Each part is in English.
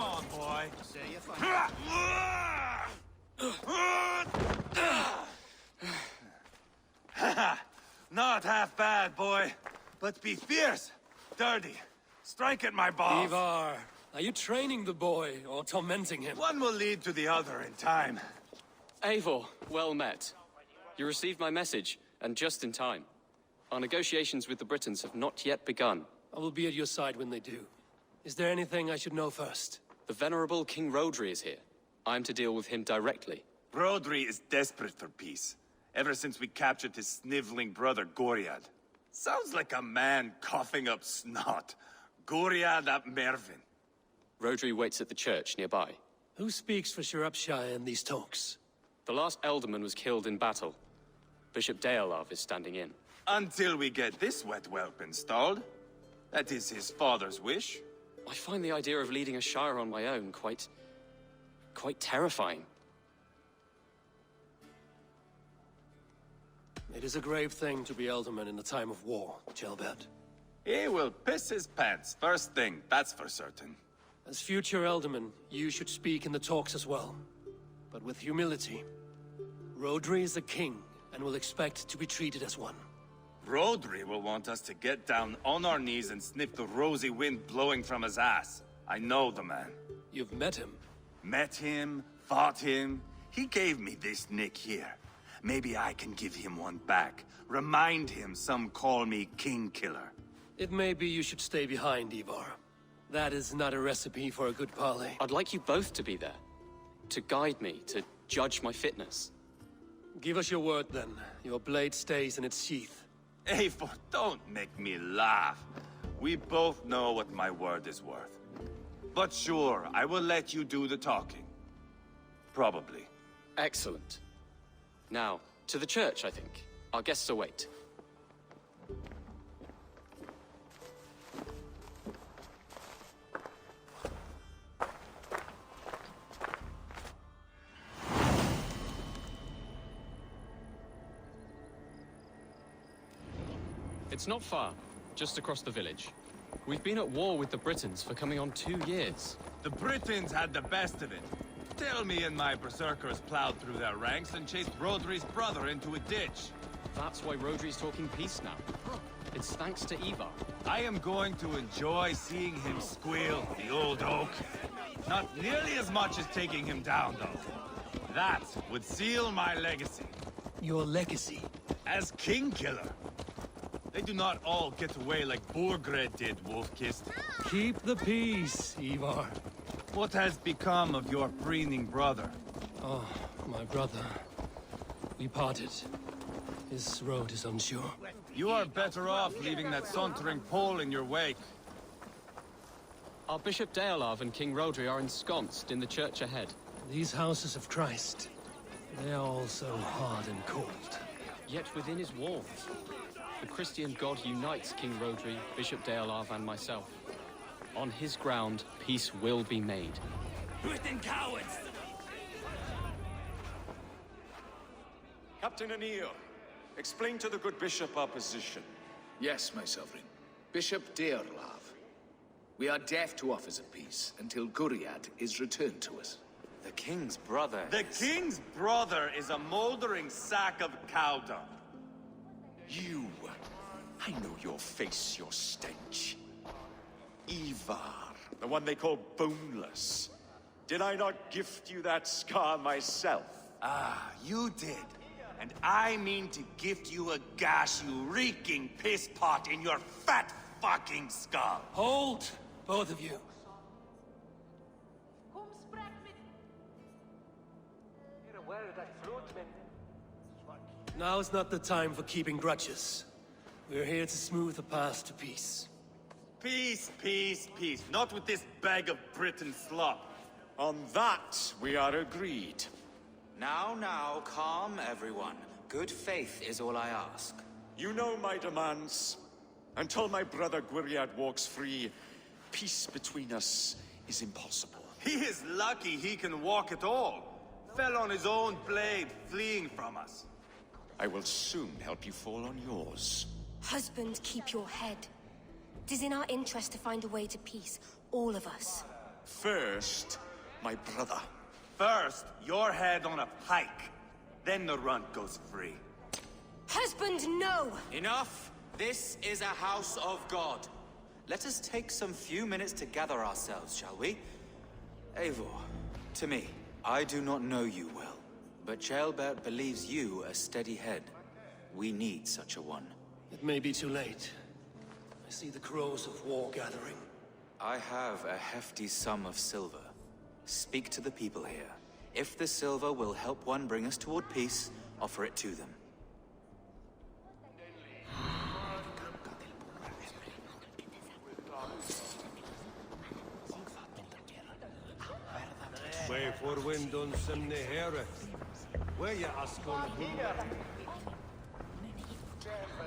on, boy. Say you're fine. Not half bad, boy. But be fierce, dirty. Strike at my balls. Eivor, are you training the boy or tormenting him? One will lead to the other in time. Eivor, well met. You received my message, and just in time. Our negotiations with the Britons have not yet begun. I will be at your side when they do. Is there anything I should know first? The venerable King Rhodri is here. I am to deal with him directly. Rhodri is desperate for peace, ever since we captured his sniveling brother Goriad. Sounds like a man coughing up snot. Goriad ap Mervin. Rhodri waits at the church nearby. Who speaks for Shropshire in these talks? The last alderman was killed in battle. Bishop Deolav is standing in. Until we get this wet whelp installed. That is his father's wish. I find the idea of leading a shire on my own quite terrifying. It is a grave thing to be alderman in a time of war, Gelbert. He will piss his pants, first thing, that's for certain. As future alderman, you should speak in the talks as well. But with humility. Rhodri is the king, and will expect to be treated as one. Rhodri will want us to get down on our knees and sniff the rosy wind blowing from his ass. I know the man. You've met him? Met him, fought him. He gave me this nick here. Maybe I can give him one back. Remind him some call me King Killer. It may be you should stay behind, Eivor. That is not a recipe for a good parley. I'd like you both to be there. To guide me, to judge my fitness. Give us your word then. Your blade stays in its sheath. Eivor, don't make me laugh. We both know what my word is worth. But sure, I will let you do the talking. Probably. Excellent. Now, to the church, I think. Our guests await. It's not far, just across the village. We've been at war with the Britons for coming on 2 years. The Britons had the best of it. Tell me and my berserkers plowed through their ranks and chased Rhodri's brother into a ditch. That's why Rhodri's talking peace now. It's thanks to Eivor. I am going to enjoy seeing him squeal, the old oak. Not nearly as much as taking him down, though. That would seal my legacy. Your legacy? As King Killer. They do not all get away like Borgred did, Wolf-Kissed. Keep the peace, Eivor. What has become of your preening brother? Oh, my brother. We parted. His road is unsure. You are better off leaving that sauntering Pole in your wake. Our Bishop Deolav and King Rhodri are ensconced in the church ahead. These houses of Christ, they are all so hard and cold. Yet within his walls, the Christian God unites King Rhodri, Bishop Deolav, and myself. On his ground, peace will be made. Britain cowards! Captain Anil, explain to the good bishop our position. Yes, my sovereign. Bishop Deolav. We are deaf to offers of peace until Guriad is returned to us. The king's brother The king's brother is a moldering sack of cow dung. You! I know your face, your stench. Eivor, the one they call boneless. Did I not gift you that scar myself? Ah, you did. And I mean to gift you a gash, you reeking piss pot in your fat fucking skull. Hold, both of you. Now is not the time for keeping grudges. We're here to smooth the path to peace. Peace, peace, peace. Not with this bag of Britain slop. On that, we are agreed. Now, calm everyone. Good faith is all I ask. You know my demands. Until my brother Gwiriad walks free, peace between us is impossible. He is lucky he can walk at all. Fell on his own blade, fleeing from us. I will soon help you fall on yours. Husband, keep your head. It is in our interest to find a way to peace, all of us. First, my brother. First, your head on a pike. Then the runt goes free. Husband, no! Enough! This is a house of God. Let us take some few minutes to gather ourselves, shall we? Eivor, to me, I do not know you well, but Ceolbert believes you a steady head. We need such a one. It may be too late. I see the crows of war gathering. I have a hefty sum of silver. Speak to the people here. If the silver will help one bring us toward peace, offer it to them.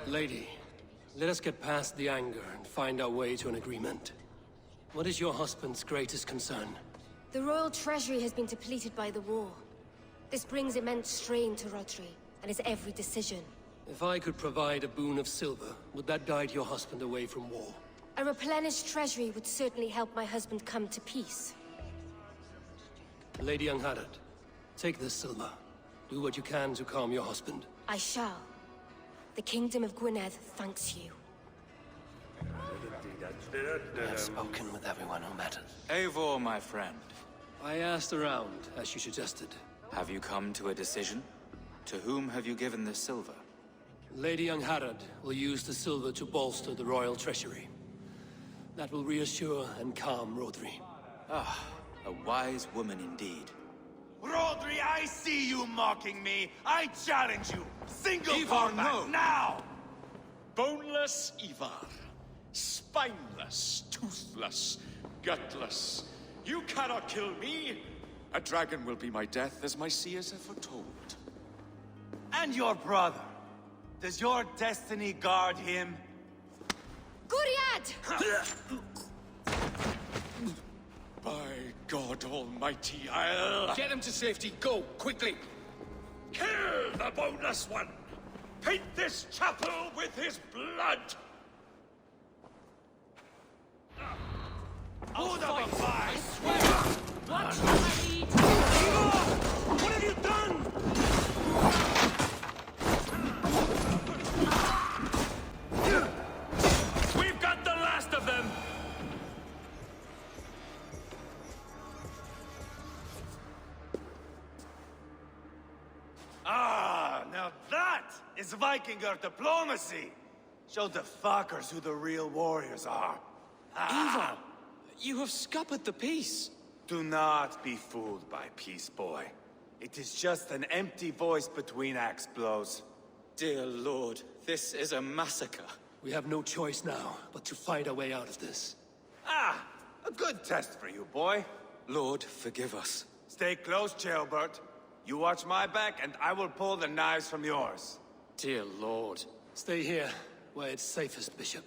Lady, let us get past the anger and find our way to an agreement. What is your husband's greatest concern? The royal treasury has been depleted by the war. This brings immense strain to Rhodri, and his every decision. If I could provide a boon of silver, would that guide your husband away from war? A replenished treasury would certainly help my husband come to peace. Lady Angharad, take this silver. Do what you can to calm your husband. I shall. The Kingdom of Gwynedd thanks you. I have spoken with everyone who matters. Eivor, my friend. I asked around, as you suggested. Have you come to a decision? To whom have you given this silver? Lady Angharad will use the silver to bolster the royal treasury. That will reassure and calm Rhodri. Ah, a wise woman indeed. Rhodri, I see you mocking me. I challenge you. Single Eivor, combat, no. now! Boneless Eivor. Spineless, toothless, gutless. You cannot kill me. A dragon will be my death, as my seers have foretold. And your brother. Does your destiny guard him? Guriad! By God Almighty, I'll... Get him to safety. Go, quickly. Kill the boneless one! Paint this chapel with his blood! Hold up a fight! I swear! What I eat? What have you done? We've got the last of them! Ah, now that is Vikinger diplomacy! Show the fuckers who the real warriors are. Eivor! You have scuppered the peace! Do not be fooled by peace, boy. It is just an empty voice between axe blows. Dear Lord, this is a massacre. We have no choice now, but to fight our way out of this. Ah, a good test for you, boy. Lord, forgive us. Stay close, Ceolbert. You watch my back, and I will pull the knives from yours. Dear Lord. Stay here, where it's safest, Bishop.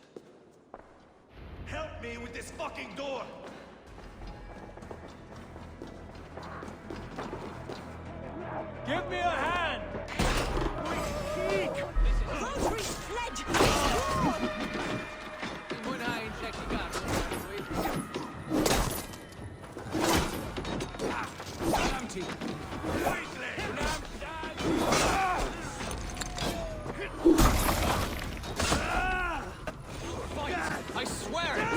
Help me with this fucking door! Give me a hand! Rhodri's fled! I swear it!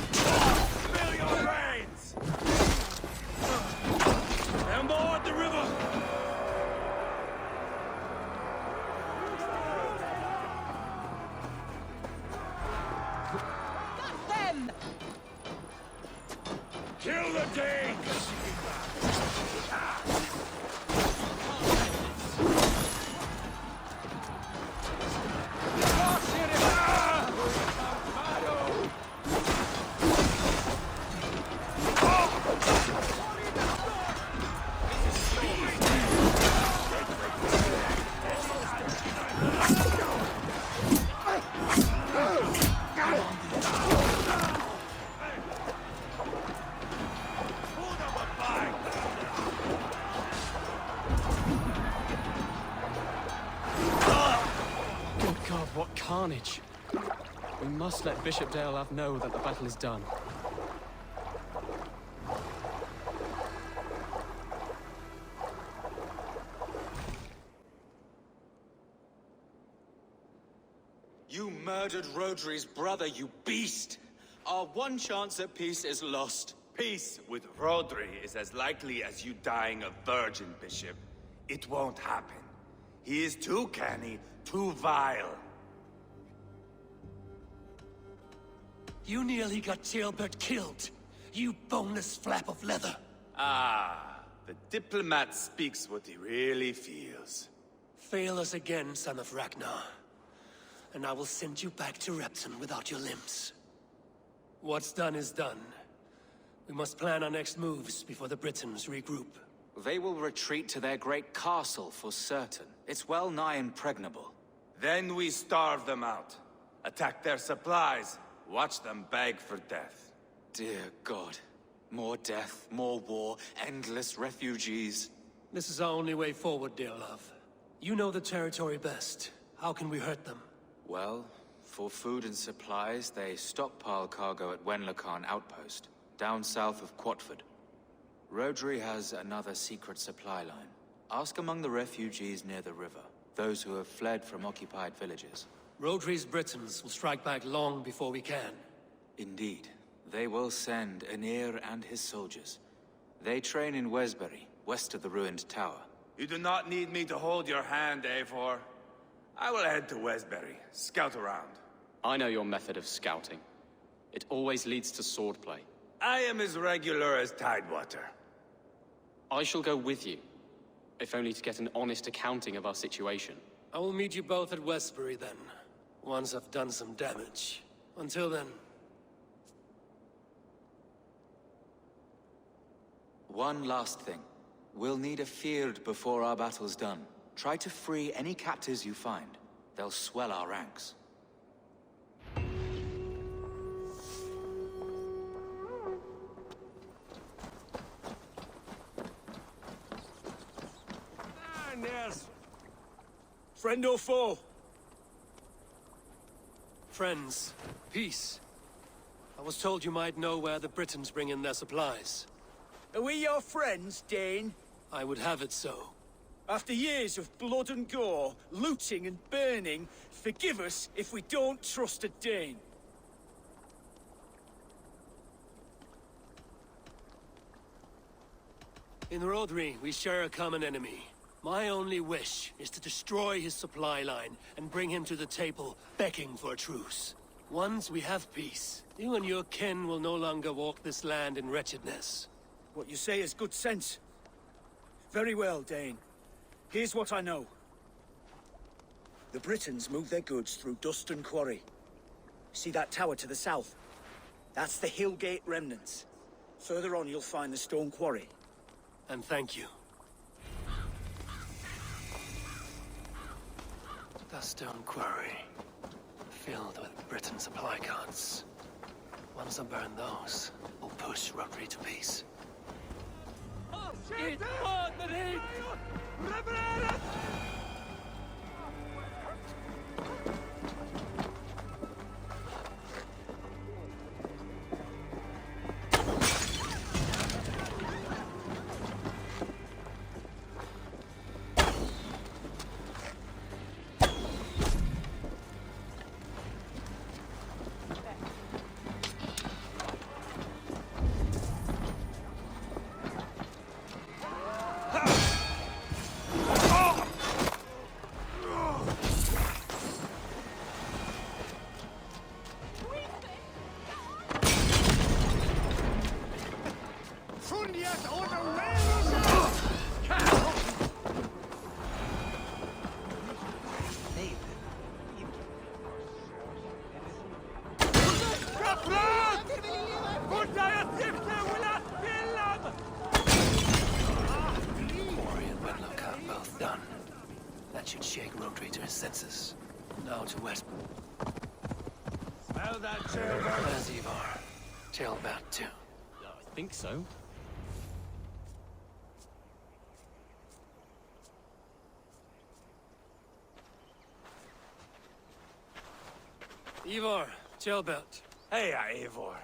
Spill your brains! And board the river! Got them! Kill the Danes! Good God, what carnage! We must let Bishop Deolav know that the battle is done. You murdered Rodri's brother, you beast! Our one chance at peace is lost. Peace with Rodri is as likely as you dying a virgin, Bishop. It won't happen. He is too canny, too vile. You nearly got Ceolbert killed. You boneless flap of leather. Ah, the diplomat speaks what he really feels. Fail us again, son of Ragnar. And I will send you back to Repton without your limbs. What's done is done. We must plan our next moves before the Britons regroup. They will retreat to their great castle for certain. It's well nigh impregnable. Then we starve them out. Attack their supplies. Watch them beg for death. Dear God. More death, more war, endless refugees. This is our only way forward, Deolav. You know the territory best. How can we hurt them? Well, for food and supplies, they stockpile cargo at Wenlocarn outpost, down south of Quatford. Rodri has another secret supply line. Ask among the refugees near the river, those who have fled from occupied villages. Rodri's Britons will strike back long before we can. Indeed. They will send Aenir and his soldiers. They train in Wesbury, west of the ruined tower. You do not need me to hold your hand, Eivor. I will head to Wesbury, scout around. I know your method of scouting. It always leads to swordplay. I am as regular as Tidewater. I shall go with you, if only to get an honest accounting of our situation. I will meet you both at Westbury then, once I've done some damage. Until then... One last thing. We'll need a field before our battle's done. Try to free any captives you find. They'll swell our ranks. Yes. Friend or foe? Friends. Peace. I was told you might know where the Britons bring in their supplies. Are we your friends, Dane? I would have it so. After years of blood and gore, looting and burning, forgive us if we don't trust a Dane. In Rodri, we share a common enemy. My only wish is to destroy his supply line and bring him to the table, begging for a truce. Once we have peace, you and your kin will no longer walk this land in wretchedness. What you say is good sense. Very well, Dane. Here's what I know. The Britons move their goods through Duston Quarry. See that tower to the south? That's the Hillgate remnants. Further on, you'll find the stone quarry. And thank you. The stone quarry, filled with Britain supply carts. Once I burn those, we'll push Rodri to peace. Senses. Now to West. Well, that Ceolbert. There's Eivor. Ceolbert too. I think so. Eivor, Gilbert. Hey, Eivor.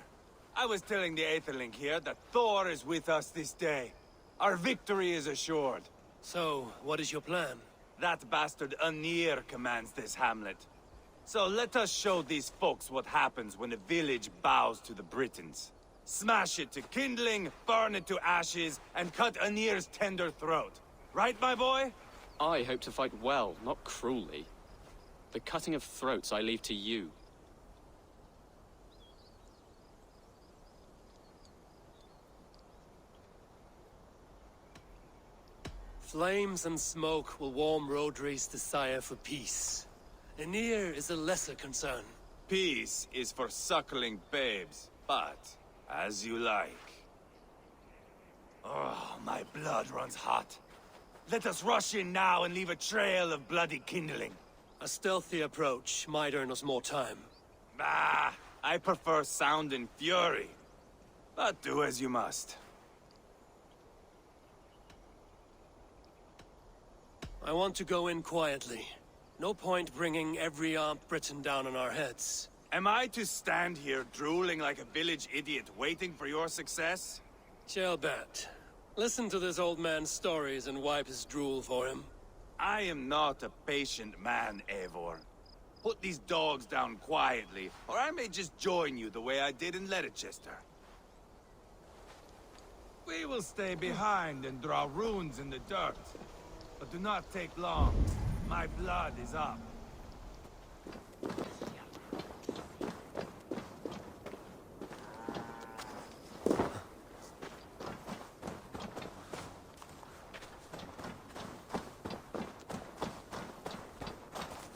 I was telling the Aetherling here that Thor is with us this day. Our victory is assured. So, what is your plan? That bastard Anir commands this hamlet. So let us show these folks what happens when a village bows to the Britons. Smash it to kindling, burn it to ashes, and cut Anir's tender throat. Right, my boy? I hope to fight well, not cruelly. The cutting of throats I leave to you. Flames and smoke will warm Rodri's desire for peace. Anir is a lesser concern. Peace is for suckling babes, but as you like. Oh, my blood runs hot. Let us rush in now and leave a trail of bloody kindling. A stealthy approach might earn us more time. Ah, I prefer sound and fury. But do as you must. I want to go in quietly. No point bringing every armed Briton down on our heads. Am I to stand here drooling like a village idiot waiting for your success? Gilbert, listen to this old man's stories and wipe his drool for him. I am not a patient man, Eivor. Put these dogs down quietly, or I may just join you the way I did in Leicester. We will stay behind and draw runes in the dirt. But do not take long. My blood is up.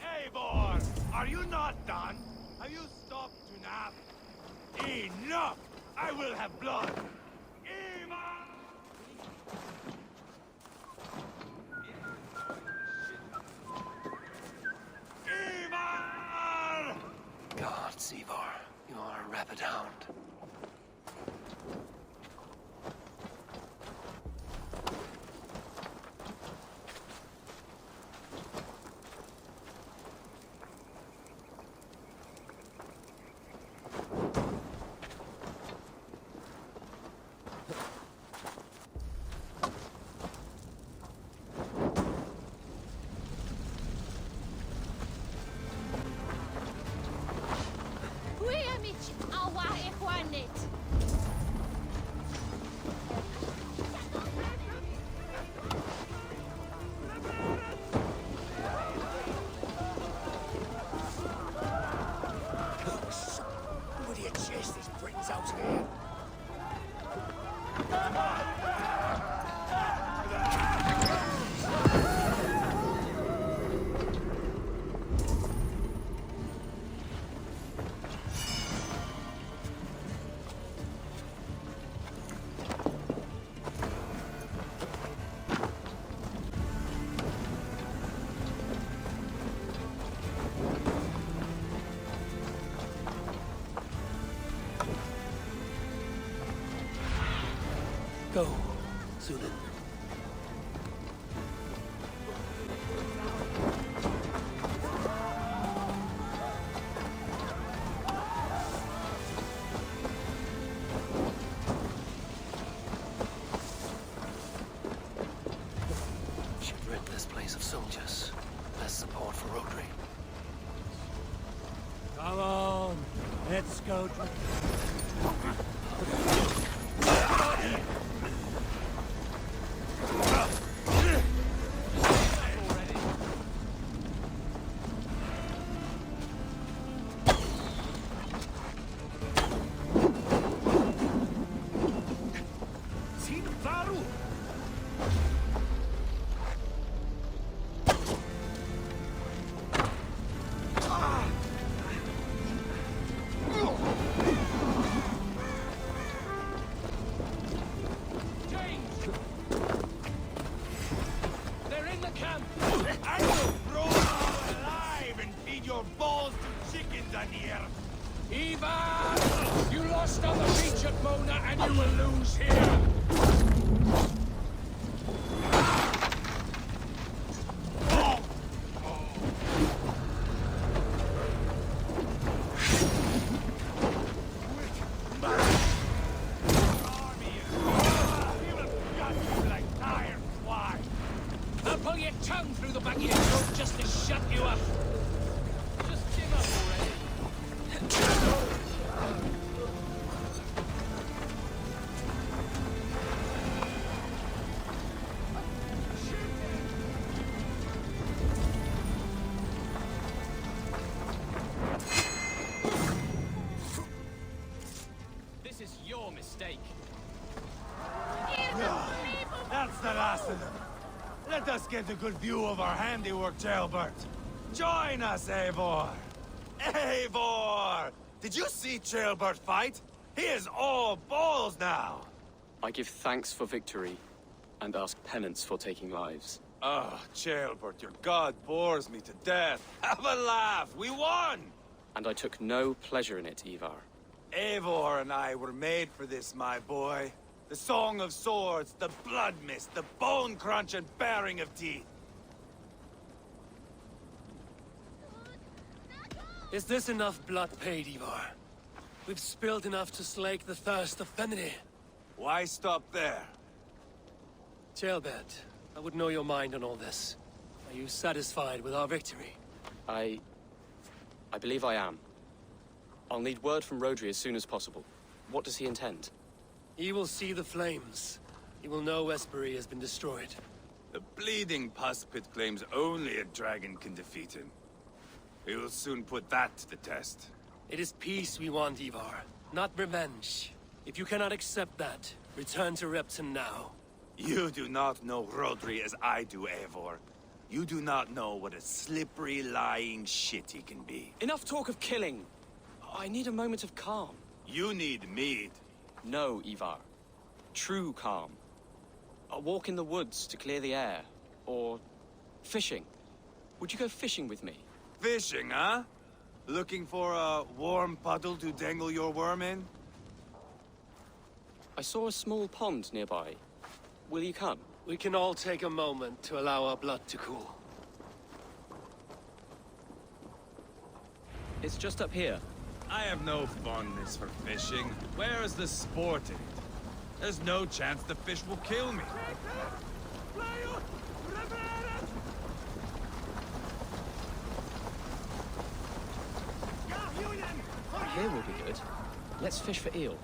Eivor! Are you not done? Have you stopped to nap? Enough! I will have blood! Gods, Eivor, you are a rabid hound. Go, Zulin. Should rid this place of soldiers. Less support for Rodri. Come on, let's go. Eivor! You lost on the beach at Mona, and you will lose here! This is your mistake. That's the last of them. Let us get a good view of our handiwork, Jailbert. Join us, Eivor! Eivor! Did you see Jailbert fight? He is all balls now! I give thanks for victory, and ask penance for taking lives. Oh, Jailbert, your god bores me to death. Have a laugh! We won! And I took no pleasure in it, Ivar. Eivor and I were made for this, my boy. The song of swords, the blood mist, the bone crunch and baring of teeth. Is this enough blood paid, Ivar? We've spilled enough to slake the thirst of Fenrir. Why stop there? Jailbert, I would know your mind on all this. Are you satisfied with our victory? I believe I am. I'll need word from Rodri as soon as possible. What does he intend? He will see the flames. He will know Westbury has been destroyed. The bleeding pus pit claims only a dragon can defeat him. We will soon put that to the test. It is peace we want, Ivar, not revenge. If you cannot accept that, return to Repton now. You do not know Rodri as I do, Eivor. You do not know what a slippery, lying shit he can be. Enough talk of killing! I need a moment of calm. You need mead. No, Ivar. True calm. A walk in the woods to clear the air. Or fishing. Would you go fishing with me? Fishing, huh? Looking for a warm puddle to dangle your worm in? I saw a small pond nearby. Will you come? We can all take a moment to allow our blood to cool. It's just up here. I have no fondness for fishing. Where is the sport in it? There's no chance the fish will kill me. Here will be good. Let's fish for eel.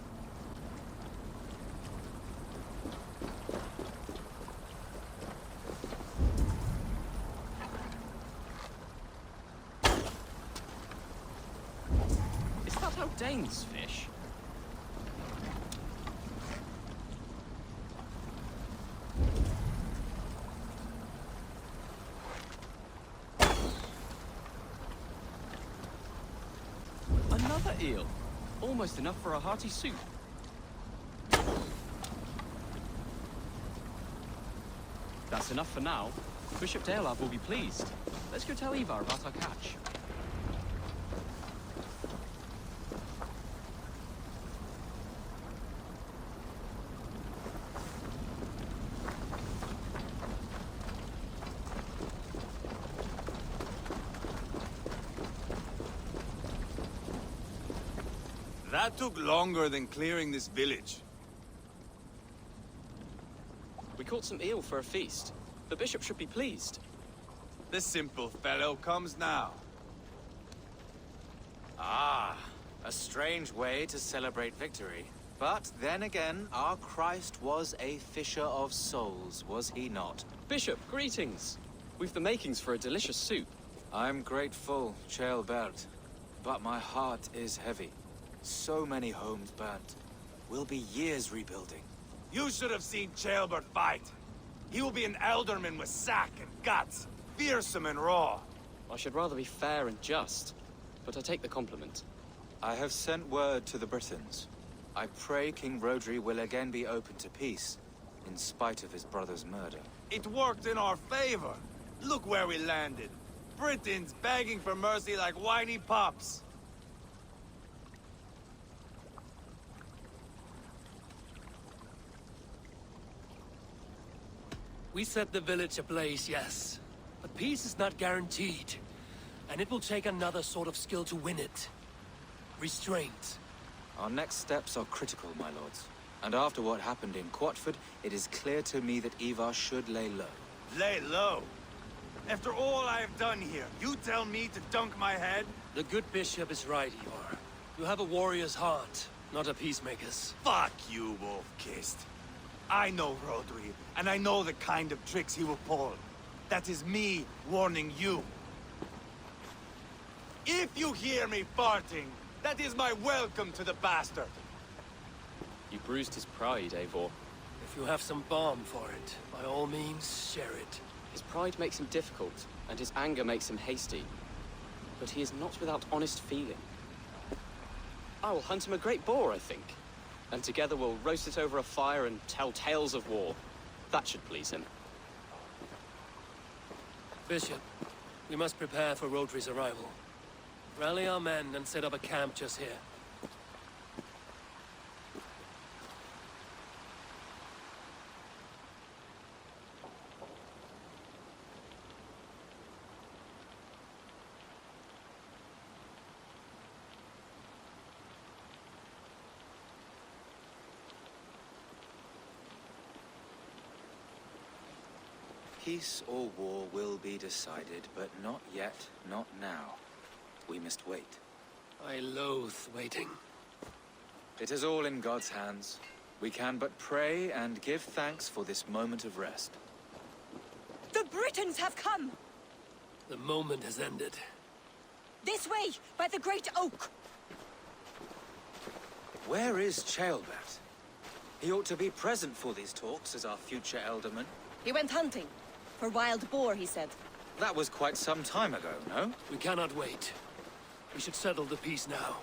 Is that how Danes fish? Another eel. Almost enough for a hearty soup. That's enough for now. Bishop Deolav will be pleased. Let's go tell Ivar about our catch. That took longer than clearing this village. We caught some eel for a feast. The bishop should be pleased. The simple fellow comes now. Ah, a strange way to celebrate victory. But then again, our Christ was a fisher of souls, was he not? Bishop, greetings. We've the makings for a delicious soup. I'm grateful, Jailbert, but my heart is heavy. So many homes burnt. We'll be years rebuilding. You should have seen Jailbert fight. He will be an alderman with sack and guts, fearsome and raw. I should rather be fair and just, but I take the compliment. I have sent word to the Britons. I pray King Rodri will again be open to peace, in spite of his brother's murder. It worked in our favor. Look where we landed. Britons begging for mercy like whiny pups. We set the village ablaze, yes. But peace is not guaranteed. And it will take another sort of skill to win it. Restraint. Our next steps are critical, my lords. And after what happened in Quatford, it is clear to me that Ivar should lay low. Lay low? After all I have done here, you tell me to dunk my head? The good bishop is right, Eivor. You have a warrior's heart, not a peacemaker's. Fuck you, Wolf-Kissed. I know Rodri, and I know the kind of tricks he will pull. That is me warning you. If you hear me farting, that is my welcome to the bastard. You bruised his pride, Eivor. If you have some balm for it, by all means, share it. His pride makes him difficult, and his anger makes him hasty. But he is not without honest feeling. I will hunt him a great boar, I think. And together we'll roast it over a fire and tell tales of war. That should please him. Bishop, we must prepare for Rotry's arrival. Rally our men and set up a camp just here. Peace or war will be decided, but not yet, not now. We must wait. I loathe waiting. It is all in God's hands. We can but pray and give thanks for this moment of rest. The Britons have come! The moment has ended. This way, by the Great Oak! Where is Ceolbert? He ought to be present for these talks as our future elderman. He went hunting. For wild boar, he said. That was quite some time ago, no? We cannot wait. We should settle the peace now.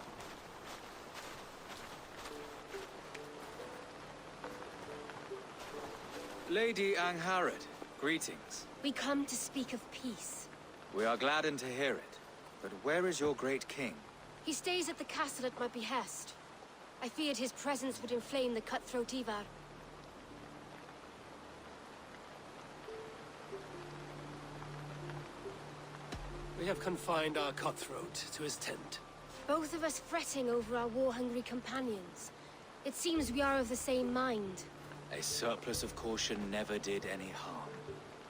Lady Angharad, greetings. We come to speak of peace. We are gladdened to hear it. But where is your great king? He stays at the castle at my behest. I feared his presence would inflame the cutthroat Ivar. We have confined our cutthroat to his tent. Both of us fretting over our war-hungry companions. It seems we are of the same mind. A surplus of caution never did any harm.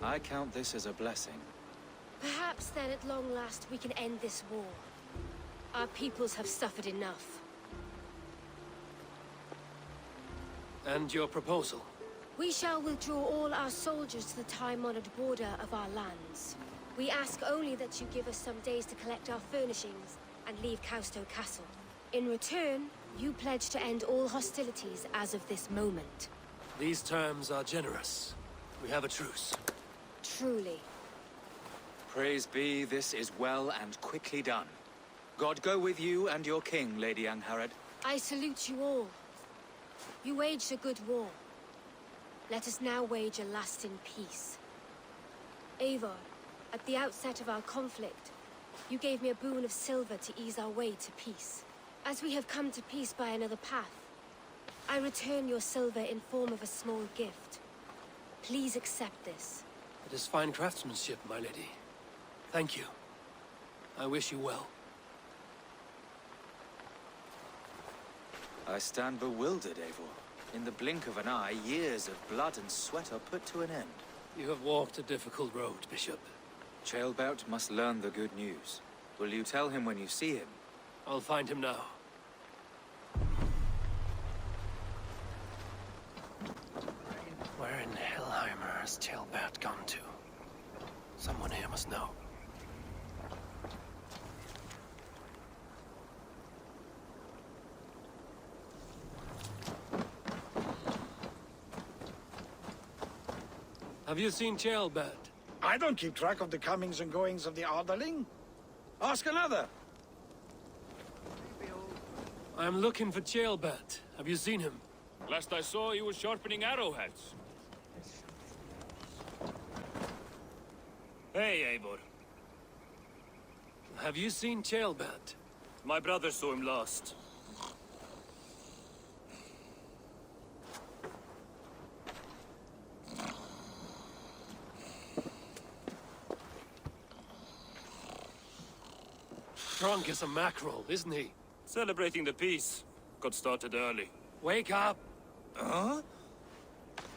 I count this as a blessing. Perhaps then at long last we can end this war. Our peoples have suffered enough. And your proposal? We shall withdraw all our soldiers to the time-honored border of our lands. We ask only that you give us some days to collect our furnishings and leave Causto Castle. In return, you pledge to end all hostilities as of this moment. These terms are generous. We have a truce. Truly. Praise be, this is well and quickly done. God go with you and your king, Lady Angharad. I salute you all. You waged a good war. Let us now wage a lasting peace. Eivor, at the outset of our conflict, you gave me a boon of silver to ease our way to peace. As we have come to peace by another path, I return your silver in form of a small gift. Please accept this. It is fine craftsmanship, my lady. Thank you. I wish you well. I stand bewildered, Eivor. In the blink of an eye, years of blood and sweat are put to an end. You have walked a difficult road, Bishop. Ceolbert must learn the good news. Will you tell him when you see him? I'll find him now. Where in Hellheimer has Ceolbert gone to? Someone here must know. Have you seen Ceolbert? I don't keep track of the comings and goings of the Arderling. Ask another. I'm looking for Ceolbert. Have you seen him? Last I saw, he was sharpening arrowheads. Hey, Eivor. Have you seen Ceolbert? My brother saw him last. Drunk as a mackerel, isn't he? Celebrating the peace. Got started early. Wake up! Huh?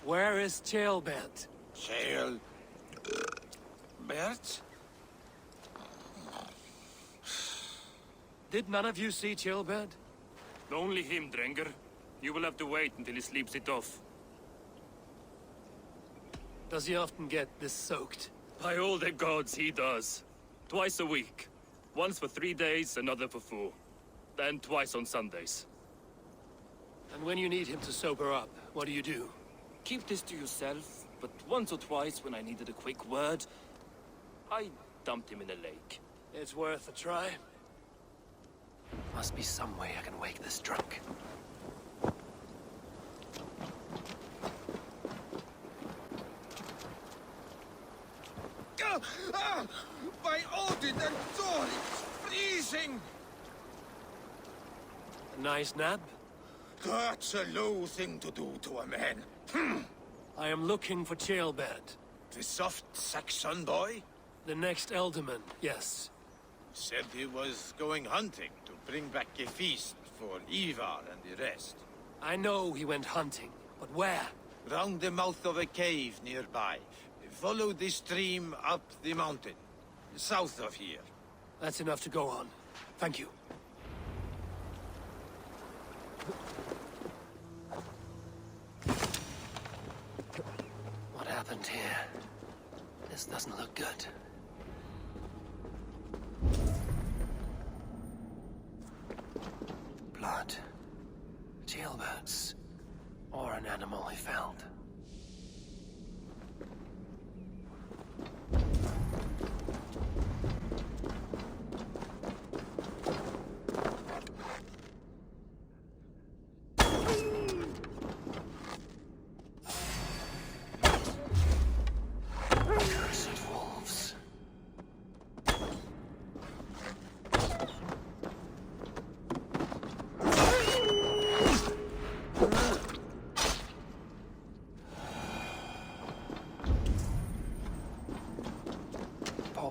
Where is Ceolbert? Bert? Did none of you see Ceolbert? Only him, Drenger. You will have to wait until he sleeps it off. Does he often get this soaked? By all the gods, he does. Twice a week. Once for 3 days, another for 4. Then twice on Sundays. And when you need him to sober up, what do you do? Keep this to yourself, but once or twice when I needed a quick word, I dumped him in a lake. It's worth a try. Must be some way I can wake this drunk. By Odin and Thor, it's freezing! A nice nap? That's a low thing to do to a man. I am looking for Ceolbert. The soft Saxon boy? The next Elderman, yes. Said he was going hunting to bring back a feast for Ivar and the rest. I know he went hunting, but where? Round the mouth of a cave nearby. Follow the stream up the mountain. South of here. That's enough to go on. Thank you. What happened here? This doesn't look good. Blood. Jailbirds. Or an animal he felled.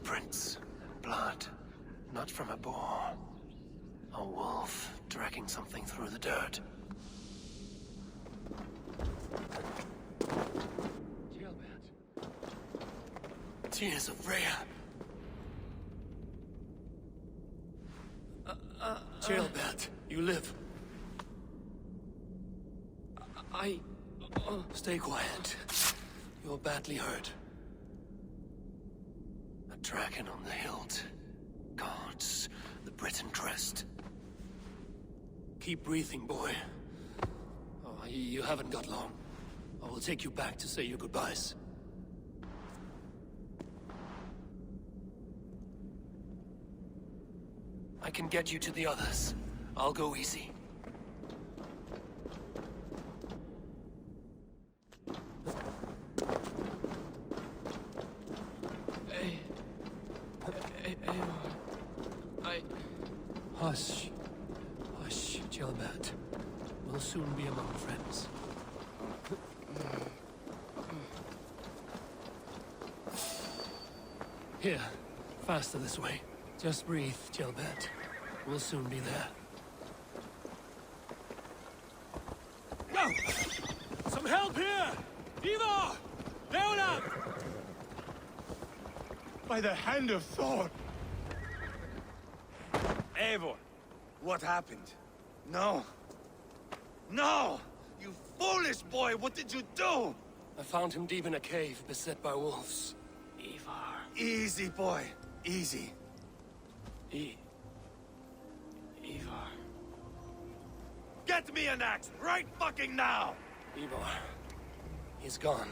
Prints. Blood. Not from a boar. A wolf dragging something through the dirt. Tears of Freya. Ceolbert, you live. Stay quiet. You're badly hurt. A dragon on the hilt. Gods, the Briton crest. Keep breathing, boy. Oh, you haven't got long. I will take you back to say your goodbyes. I can get you to the others. I'll go easy. Hush. Hush, Ceolbert. We'll soon be among friends. Here. Faster this way. Just breathe, Ceolbert. We'll soon be there. Go! Some help here! Eivor! Leona! By the hand of Thor! Eivor, what happened? No. No! You foolish boy, what did you do? I found him deep in a cave, beset by wolves. Eivor. Easy, boy. Easy. Eivor. Get me an axe, right fucking now! Eivor. He's gone.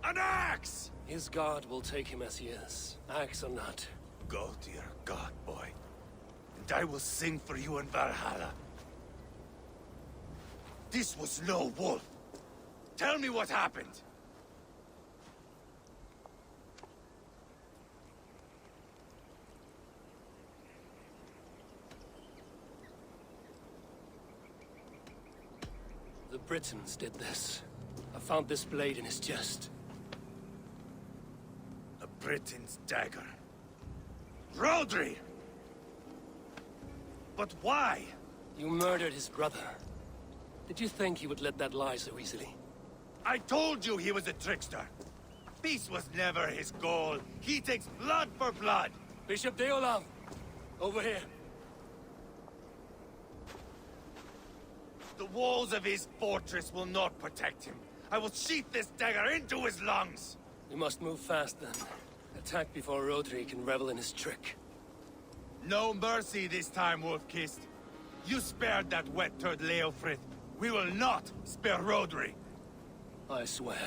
An axe! His god will take him as he is, axe or not. Go to your god, boy. And I will sing for you in Valhalla. This was no wolf. Tell me what happened. The Britons did this. I found this blade in his chest. A Briton's dagger. Rodri! But why? You murdered his brother. Did you think he would let that lie so easily? I told you he was a trickster. Peace was never his goal. He takes blood for blood. Bishop Deolav! Over here. The walls of his fortress will not protect him. I will sheath this dagger into his lungs. We must move fast then. Attack before Rodri can revel in his trick. No mercy this time, Wolf-Kissed. You spared that wet turd Leofrith. We will not spare Rodri. I swear.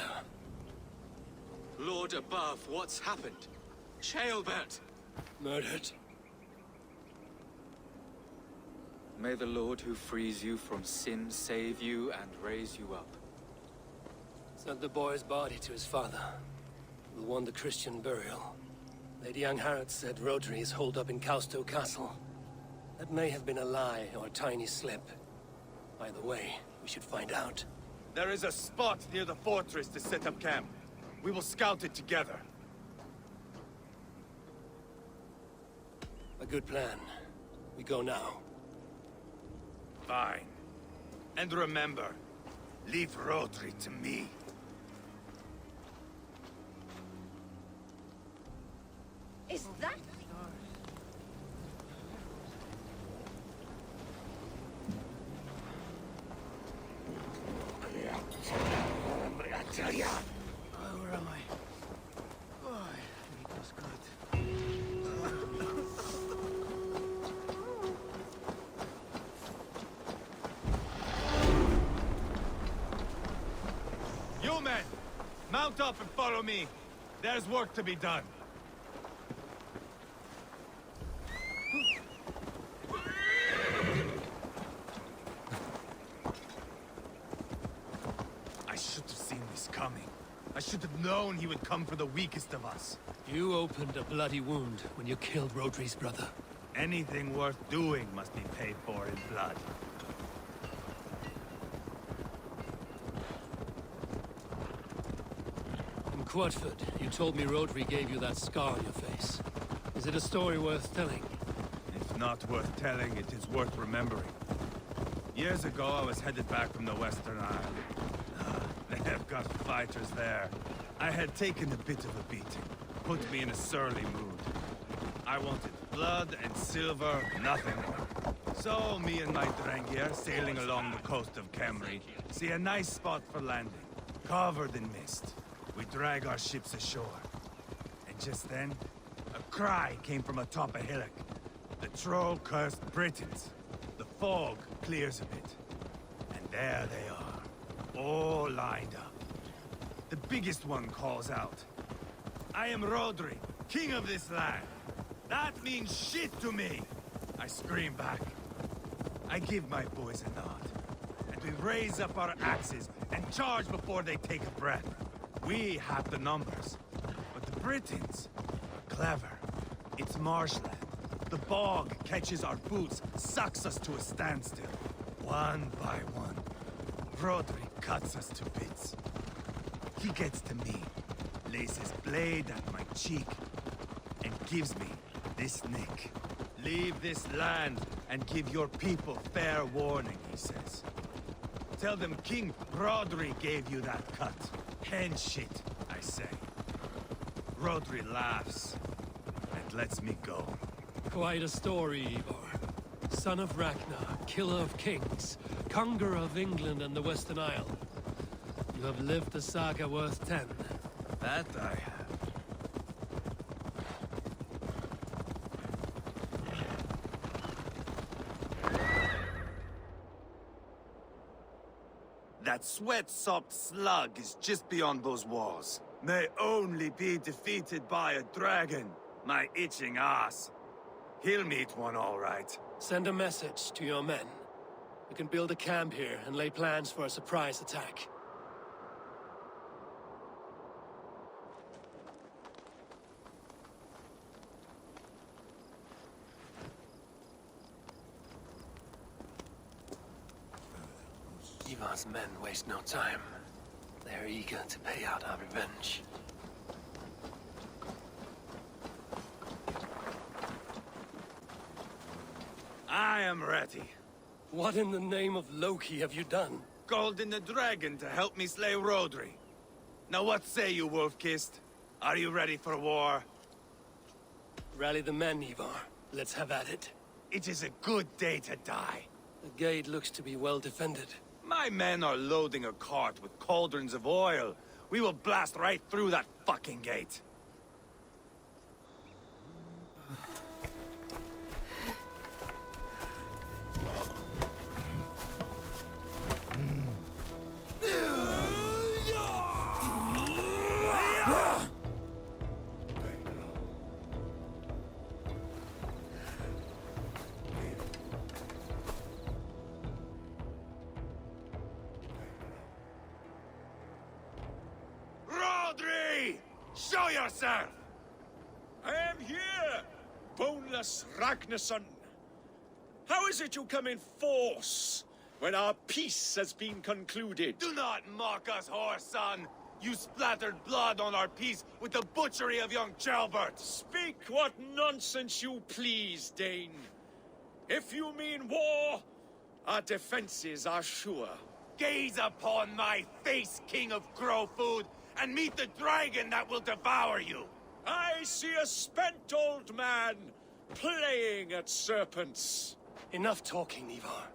Lord above, what's happened? Ceolbert! Murdered. May the Lord who frees you from sin save you and raise you up. Sent the boy's body to his father. We'll want the Christian burial. Lady Angharad said Rodri is holed up in Causto Castle. That may have been a lie or a tiny slip. Either way, we should find out. There is a spot near the fortress to set up camp. We will scout it together. A good plan. We go now. Fine. And remember, leave Rodri to me. Is that... Where am I? Oh, it was good. You men! Mount up and follow me. There's work to be done. I should have seen this coming. I should have known he would come for the weakest of us. You opened a bloody wound when you killed Rodri's brother. Anything worth doing must be paid for in blood. In Quadford, you told me Rodri gave you that scar on your face. Is it a story worth telling? If not worth telling, it is worth remembering. Years ago, I was headed back from the Western Isle. They have got fighters there. I had taken a bit of a beating. Put me in a surly mood. I wanted blood and silver, nothing more. So, me and my Drengir, sailing along the coast of Kemri, see a nice spot for landing, covered in mist. We drag our ships ashore. And just then, a cry came from atop a hillock. The troll-cursed Britons. The fog clears a bit. And there they are, all lined up. The biggest one calls out, "I am Rodri, king of this land. That means shit to me!" I scream back. I give my boys a nod. And we raise up our axes and charge before they take a breath. We have the numbers. But the Britons are clever. It's marshland. The bog catches our boots, sucks us to a standstill. One by one, Rodri cuts us to bits. He gets to me, lays his blade at my cheek, and gives me this nick. "Leave this land and give your people fair warning," he says. "Tell them King Rodri gave you that cut." "Hen shit," I say. Rodri laughs and lets me go. Quite a story, Eivor. Son of Ragnar, killer of kings, conqueror of England and the Western Isle. You have lived a saga worth 10. That I have. That sweat-sopped slug is just beyond those walls. May only be defeated by a dragon, my itching ass. He'll meet one all right. Send a message to your men. We can build a camp here and lay plans for a surprise attack. Eivor's men waste no time. They're eager to pay out our revenge. I am ready. What in the name of Loki have you done? Called in the dragon to help me slay Rodri. Now what say you, Wolf-Kissed? Are you ready for war? Rally the men, Eivor. Let's have at it. It is a good day to die. The gate looks to be well defended. My men are loading a cart with cauldrons of oil. We will blast right through that fucking gate. Show yourself! I am here, boneless Ragnarsson. How is it you come in force when our peace has been concluded? Do not mock us, whoreson! You splattered blood on our peace with the butchery of young Ceolbert! Speak what nonsense you please, Dane. If you mean war, our defenses are sure. Gaze upon my face, King of Crow Food, and meet the dragon that will devour you! I see a spent old man playing at serpents. Enough talking, Eivor.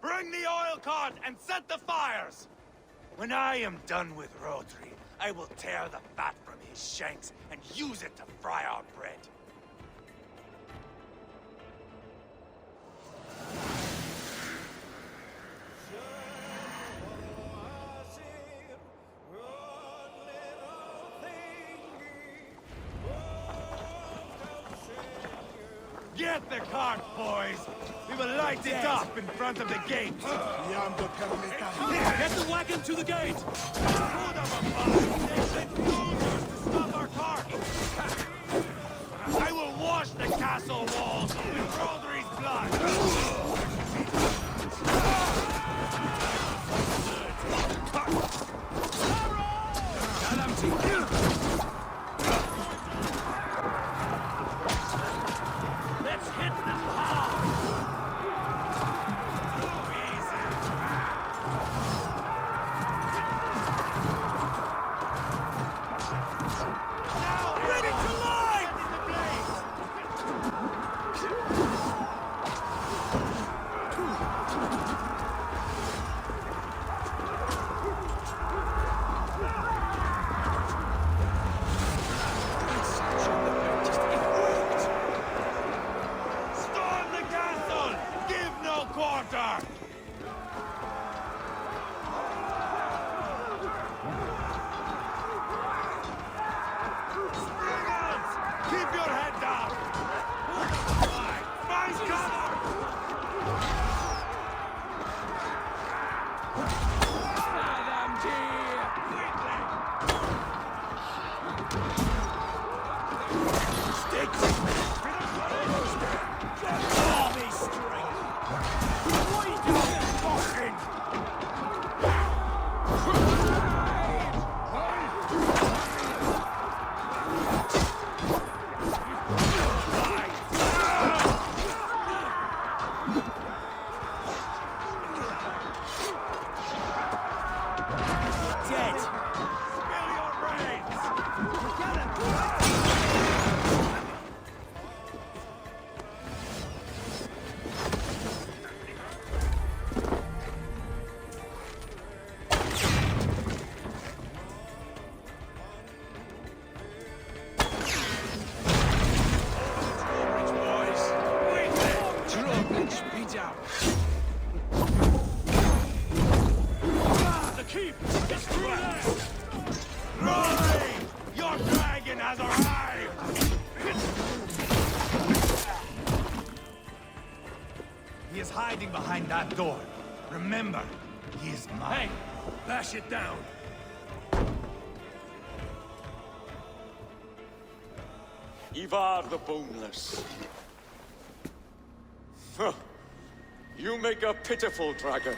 Bring the oil cart and set the fires! When I am done with Rodri, I will tear the fat from his shanks and use it to fry our bread. Get the cart, boys! We will light it up in front of the gate! Get the wagon to the gate! Stop our cart! I will wash the castle walls with Rodri's blood! Let's hit them hard! Ready to light! Storm the castle! Give no quarter! Brigands! Keep your head down! Find cover! Dead! Spill your brains! The keep is through there! Rory! Your dragon has arrived! He is hiding behind that door. Remember, he is mine. Bash it down! Ivar the Boneless. Huh. You make a pitiful dragon.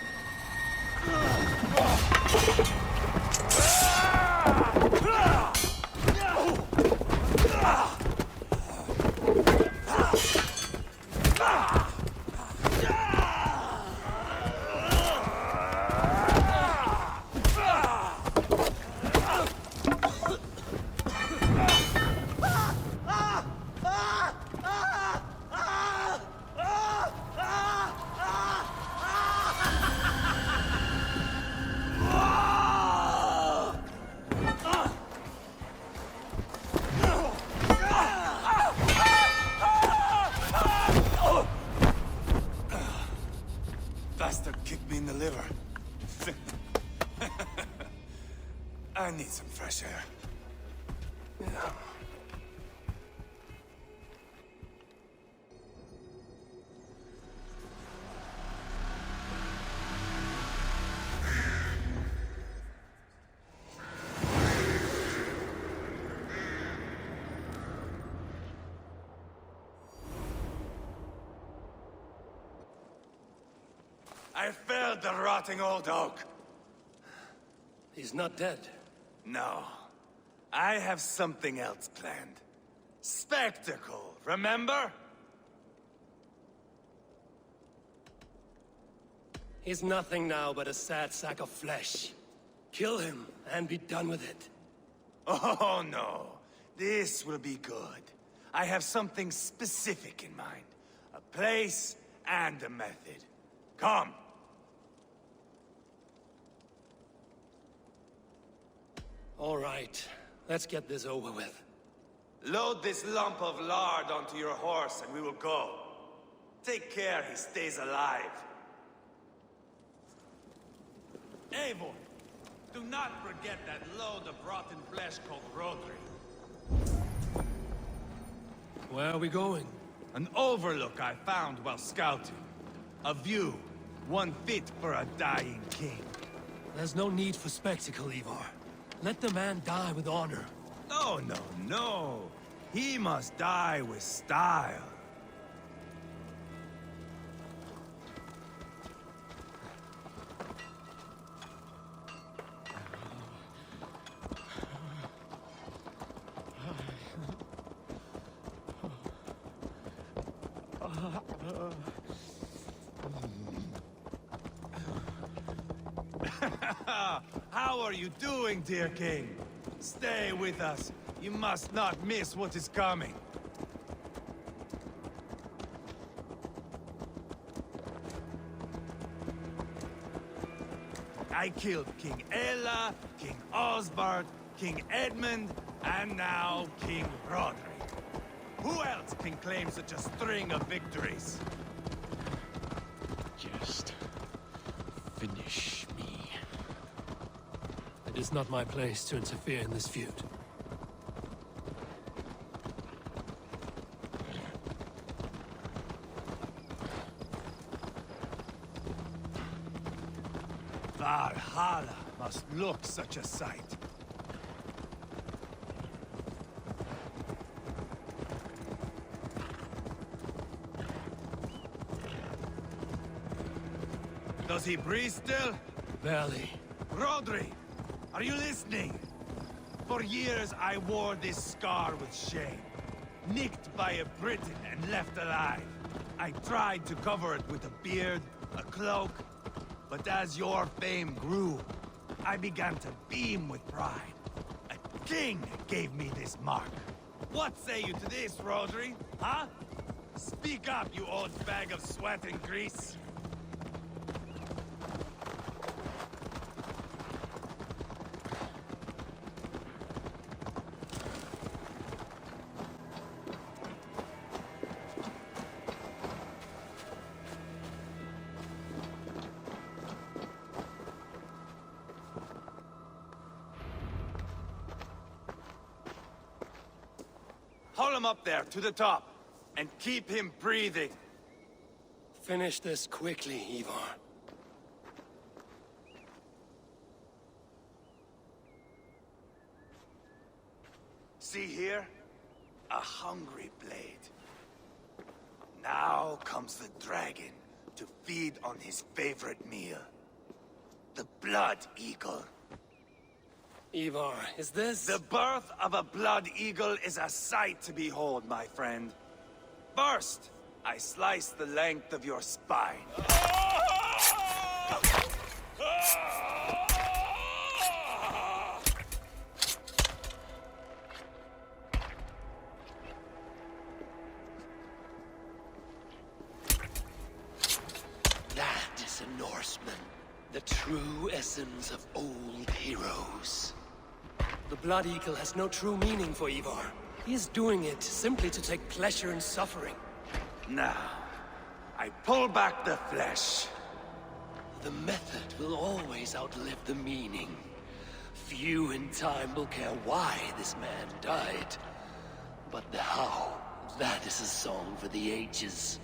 Bastard kicked me in the liver. I need some fresh air. Yeah. I felled the rotting old oak. He's not dead. No. I have something else planned. Spectacle, remember? He's nothing now but a sad sack of flesh. Kill him and be done with it. Oh no. This will be good. I have something specific in mind. A place and a method. Come. All right. Let's get this over with. Load this lump of lard onto your horse and we will go. Take care he stays alive. Eivor, do not forget that load of rotten flesh called Rodri. Where are we going? An overlook I found while scouting. A view, one fit for a dying king. There's no need for spectacle, Eivor. Let the man die with honor. No, no, no. He must die with style. How are you doing, dear king? Stay with us. You must not miss what is coming. I killed King Ella, King Osbert, King Edmund, and now King Rodri. Who else can claim such a string of victories? Just finish me. It is not my place to interfere in this feud. Valhalla must look such a sight. Does he breathe still? Barely. Rodri, are you listening? For years I wore this scar with shame. Nicked by a Briton and left alive. I tried to cover it with a beard, a cloak, but as your fame grew, I began to beam with pride. A king gave me this mark. What say you to this, Rodri? Huh? Speak up, you old bag of sweat and grease. Haul him up there, to the top, and keep him breathing. Finish this quickly, Eivor. See here? A hungry blade. Now comes the dragon to feed on his favorite meal. The blood eagle. Eivor, is this... The birth of a blood eagle is a sight to behold, my friend. First, I slice the length of your spine. That is a Norseman. The true essence of old heroes. The Blood Eagle has no true meaning for Eivor. He is doing it simply to take pleasure in suffering. Now, I pull back the flesh. The method will always outlive the meaning. Few in time will care why this man died. But the how, that is a song for the ages.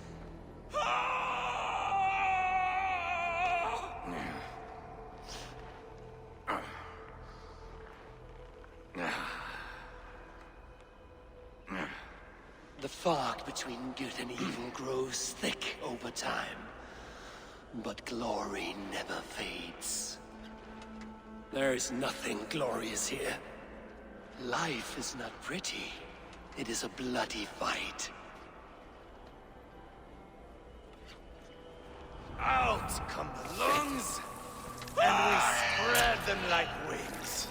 The fog between good and evil grows thick over time. But glory never fades. There is nothing glorious here. Life is not pretty. It is a bloody fight. Out come the lungs, and we spread them like wings.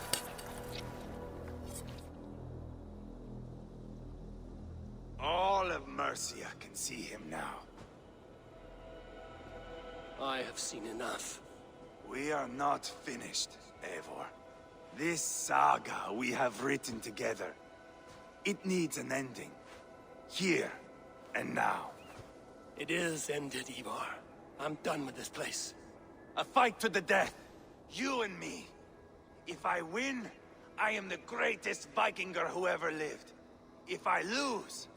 All of Mercia can see him now. I have seen enough. We are not finished, Eivor. This saga we have written together, it needs an ending. Here and now. It is ended, Eivor. I'm done with this place. A fight to the death. You and me. If I win, I am the greatest Vikinger who ever lived. If I lose,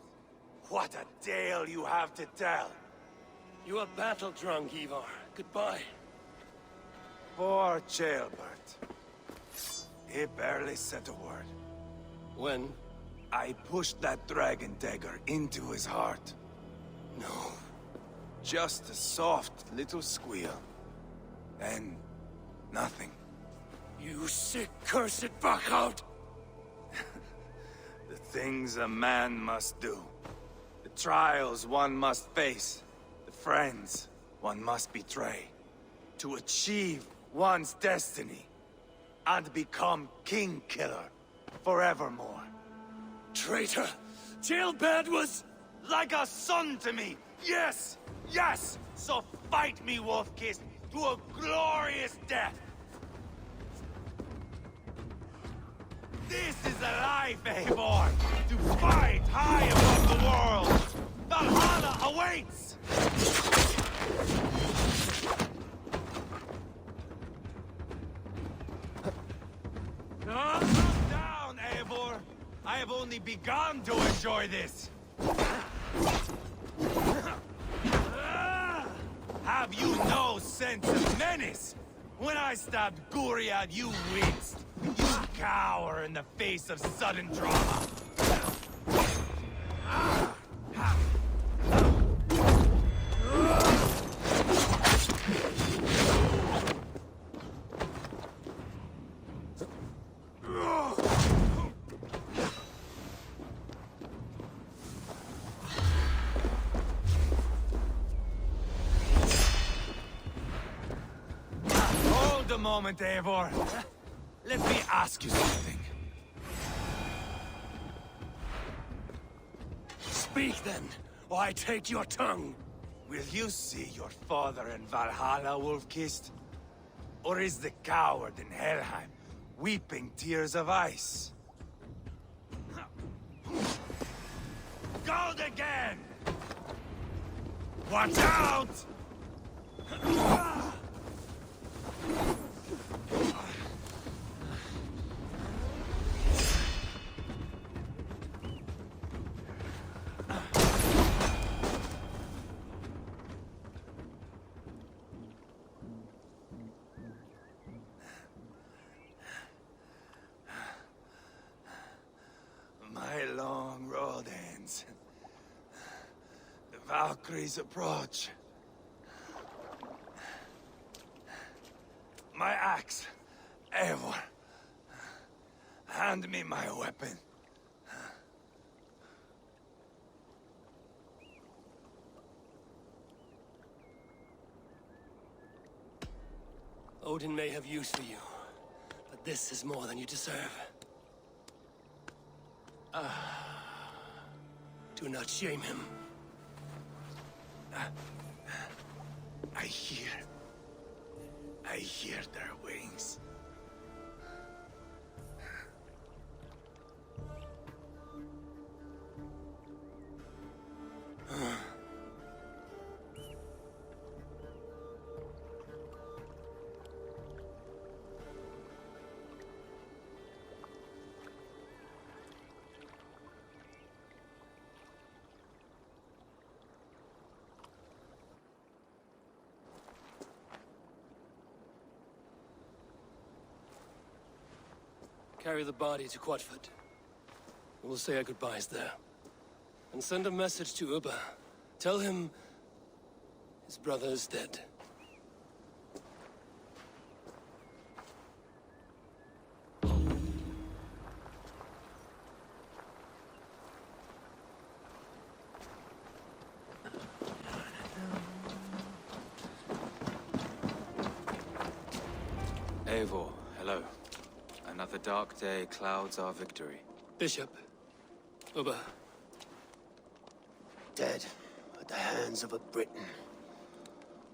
what a tale you have to tell. You are battle-drunk, Eivor. Goodbye. Poor Ceolbert. He barely said a word. When? I pushed that dragon dagger into his heart. No. Just a soft little squeal. Then, nothing. You sick, cursed fuck-out! The things a man must do. The trials one must face. The friends one must betray. To achieve one's destiny. And become king-killer forevermore. Traitor! Ceolbert was... like a son to me! Yes! Yes! So fight me, Wolf-Kissed, to a glorious death! This is a life, Eivor! To fight high above the world! Valhalla awaits! Calm down, Eivor! I have only begun to enjoy this! Have you no sense of menace? When I stabbed Guriad, you winced. You cower in the face of sudden drama. Hold a moment, Eivor. Let me ask you something. Speak then, or I take your tongue. Will you see your father in Valhalla, Wolf-Kissed? Or is the coward in Helheim weeping tears of ice? Go again! Watch out! My long road ends. The Valkyries approach. My axe, Eivor. Hand me my weapon. Odin may have use for you, but this is more than you deserve. Do not shame him. I hear their wings. Carry the body to Quatford. We'll say our goodbyes there. And send a message to Ubba. Tell him his brother is dead. Eivor, hello. Another dark day clouds our victory. Bishop. Ubba. Dead at the hands of a Briton.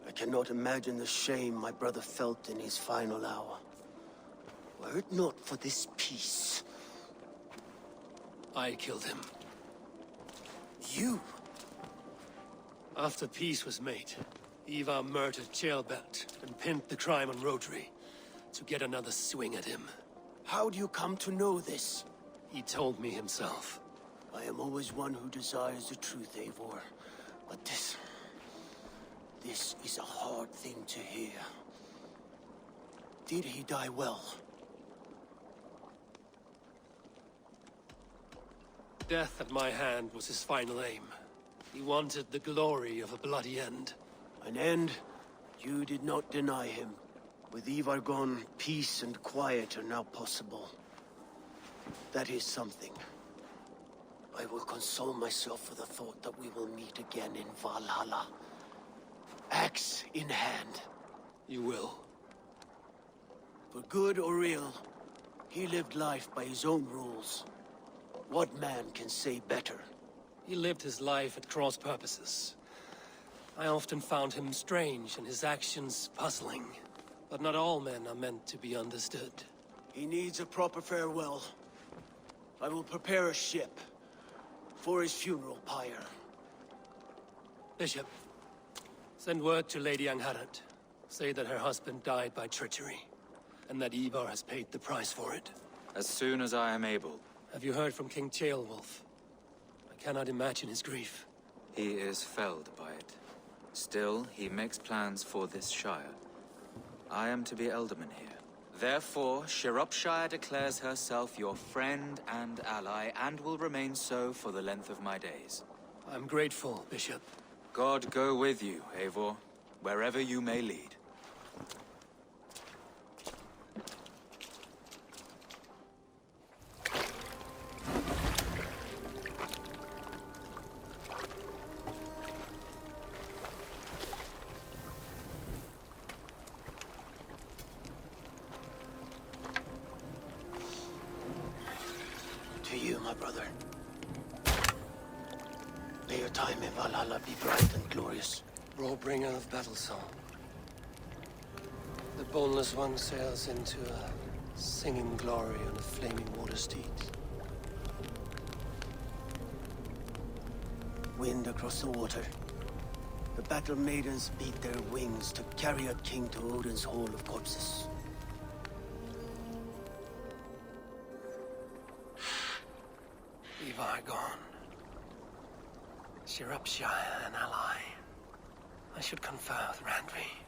I cannot imagine the shame my brother felt in his final hour. Were it not for this peace... I killed him. You? After peace was made, Ivar murdered Ceolbert and pinned the crime on Rhodri to get another swing at him. How do you come to know this? He told me himself. I am always one who desires the truth, Eivor. But this is a hard thing to hear. Did he die well? Death at my hand was his final aim. He wanted the glory of a bloody end. An end you did not deny him. With Ivar gone, peace and quiet are now possible. That is something. I will console myself with the thought that we will meet again in Valhalla. Axe in hand. You will. For good or ill, he lived life by his own rules. What man can say better? He lived his life at cross purposes. I often found him strange and his actions puzzling. But not all men are meant to be understood. He needs a proper farewell. I will prepare a ship for his funeral pyre. Bishop, send word to Lady Angharad. Say that her husband died by treachery, and that Ivar has paid the price for it. As soon as I am able. Have you heard from King Ceolwulf? I cannot imagine his grief. He is felled by it. Still, he makes plans for this shire. I am to be Elderman here. Therefore, Shropshire declares herself your friend and ally, and will remain so for the length of my days. I'm grateful, Bishop. God go with you, Eivor, wherever you may lead. To you, my brother. May your time in Valhalla be bright and glorious. Roll-bringer of battle song. The boneless one sails into a singing glory on a flaming water steed. Wind across the water. The battle maidens beat their wings to carry a king to Odin's Hall of Corpses. Ivar gone. Shropshire an ally. I should confer with Randvi.